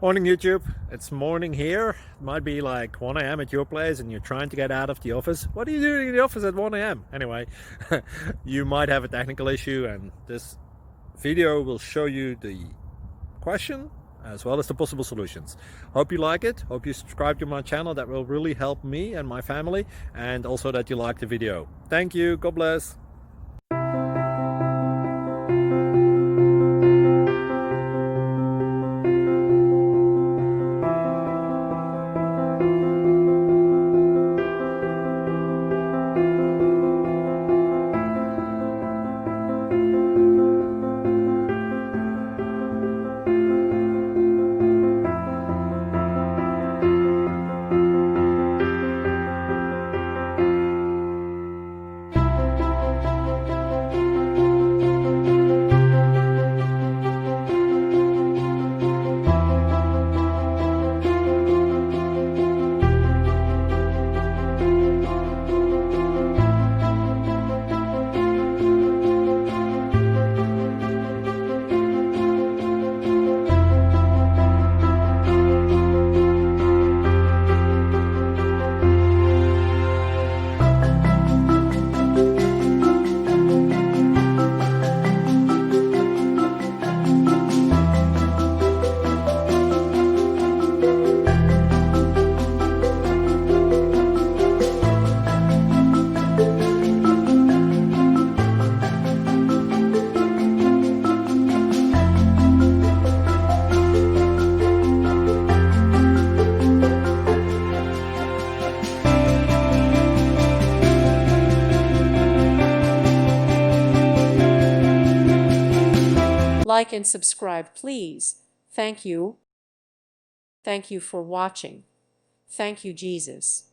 Morning YouTube, it's morning here. It might be like 1 a.m. at your place and you're trying to get out of the office. What are you doing in the office at 1 a.m.? Anyway, you might have a technical issue and this video will show you the question as well as the possible solutions. Hope you like it, hope you subscribe to my channel. That will really help me and my family, and also that you like the video. Thank you, God bless. Like and subscribe, please. Thank you. Thank you for watching. Thank you, Jesus.